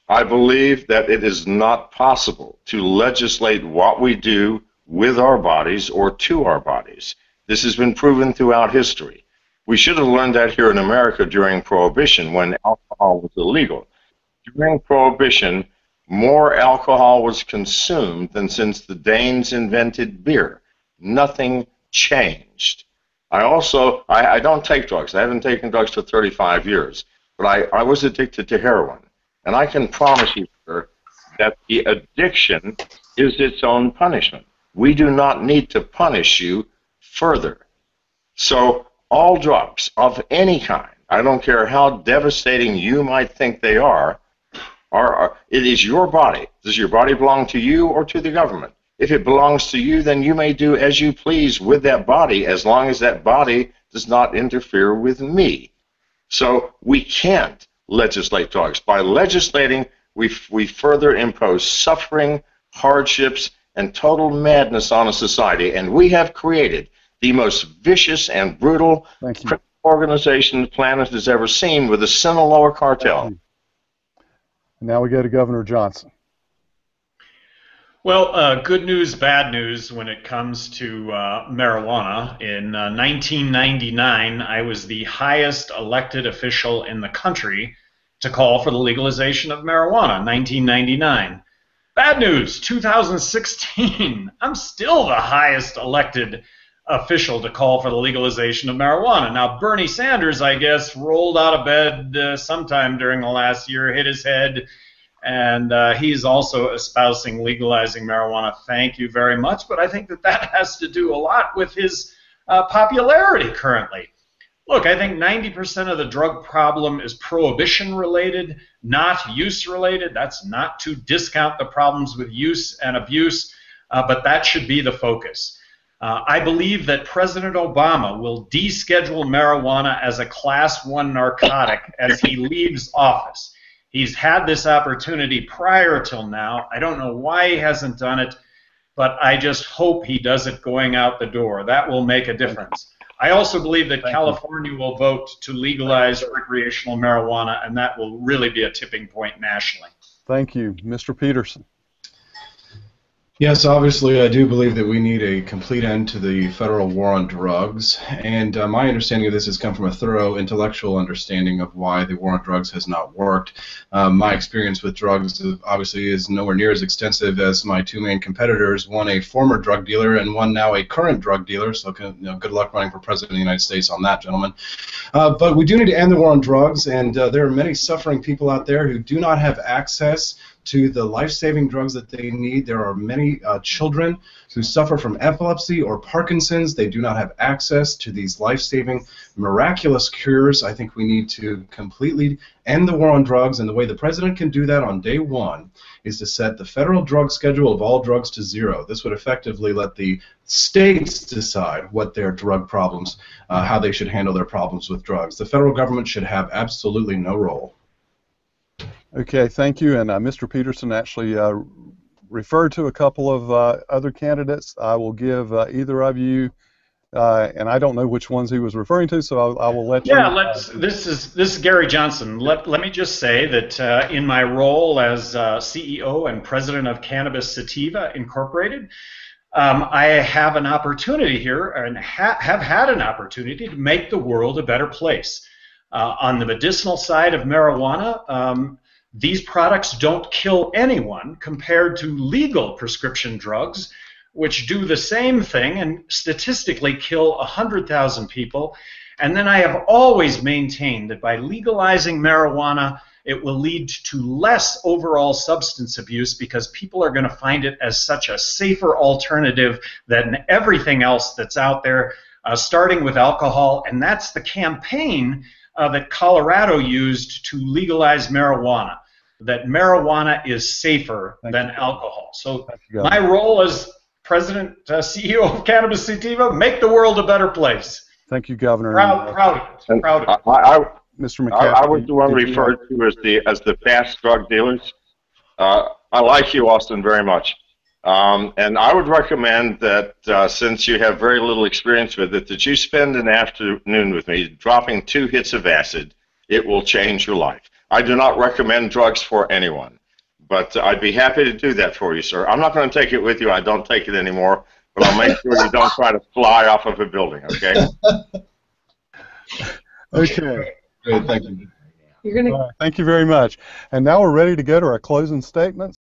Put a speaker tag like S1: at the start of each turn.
S1: I believe that it is not possible to legislate what we do with our bodies or to our bodies. This has been proven throughout history. We should have learned that here in America during Prohibition when alcohol was illegal. During Prohibition, more alcohol was consumed than since the Danes invented beer. Nothing changed. I don't take drugs. I haven't taken drugs for 35 years, but I was addicted to heroin. And I can promise you, sir, that the addiction is its own punishment. We do not need to punish you further. So all drugs of any kind, I don't care how devastating you might think they are, it is your body. Does your body belong to you or to the government? If it belongs to you, then you may do as you please with that body as long as that body does not interfere with me. So we can't legislate drugs. By legislating, we further impose suffering, hardships, and total madness on a society. And we have created the most vicious and brutal criminal organization the planet has ever seen with the Sinaloa cartel.
S2: Now we go to Governor Johnson.
S3: Well, good news, bad news when it comes to marijuana. In 1999, I was the highest elected official in the country to call for the legalization of marijuana, 1999. Bad news, 2016, I'm still the highest elected official to call for the legalization of marijuana. Now, Bernie Sanders, I guess, rolled out of bed sometime during the last year, hit his head, and he's also espousing legalizing marijuana. Thank you very much, but I think that has to do a lot with his popularity currently. Look, I think 90% of the drug problem is prohibition-related, not use-related. That's not to discount the problems with use and abuse, but that should be the focus. I believe that President Obama will deschedule marijuana as a Class 1 narcotic as he leaves office. He's had this opportunity prior till now. I don't know why he hasn't done it, but I just hope he does it going out the door. That will make a difference. I also believe that California will vote to legalize recreational marijuana, and that will really be a tipping point nationally.
S2: Thank you. Mr. Petersen.
S4: Yes, obviously I do believe that we need a complete end to the federal war on drugs, and my understanding of this has come from a thorough intellectual understanding of why the war on drugs has not worked. My experience with drugs obviously is nowhere near as extensive as my two main competitors, one a former drug dealer and one now a current drug dealer, so good luck running for President of the United States on that, gentlemen. But we do need to end the war on drugs, and there are many suffering people out there who do not have access to the life-saving drugs that they need. There are many children who suffer from epilepsy or Parkinson's. They do not have access to these life-saving, miraculous cures. I think we need to completely end the war on drugs, and the way the President can do that on day one is to set the federal drug schedule of all drugs to 0. This would effectively let the states decide what their drug problems, how they should handle their problems with drugs. The federal government should have absolutely no role.
S2: Okay, thank you. And Mr. Petersen actually referred to a couple of other candidates. I will give either of you, and I don't know which ones he was referring to, so I will let you.
S3: Yeah, this is Gary Johnson. Let me just say that in my role as CEO and president of Cannabis Sativa Incorporated, I have an opportunity here, and have had an opportunity to make the world a better place. On the medicinal side of marijuana, these products don't kill anyone compared to legal prescription drugs, which do the same thing and statistically kill 100,000 people. And then I have always maintained that by legalizing marijuana, it will lead to less overall substance abuse because people are going to find it as such a safer alternative than everything else that's out there, starting with alcohol. And that's the campaign that Colorado used to legalize marijuana, that marijuana is safer than alcohol. So my role as President, CEO of Cannabis Sativa, make the world a better place.
S2: Thank you, Governor.
S3: Proud of it.
S2: Mr. McAfee,
S1: I was the one referred to as the fast drug dealers. I like you, Austin, very much. And I would recommend that since you have very little experience with it, that you spend an afternoon with me dropping 2 hits of acid. It will change your life. I do not recommend drugs for anyone, but I'd be happy to do that for you, sir. I'm not going to take it with you. I don't take it anymore, but I'll make sure you don't try to fly off of a building, okay?
S2: Okay.
S4: Great, thank you.
S2: Thank you very much. And now we're ready to go to our closing statements.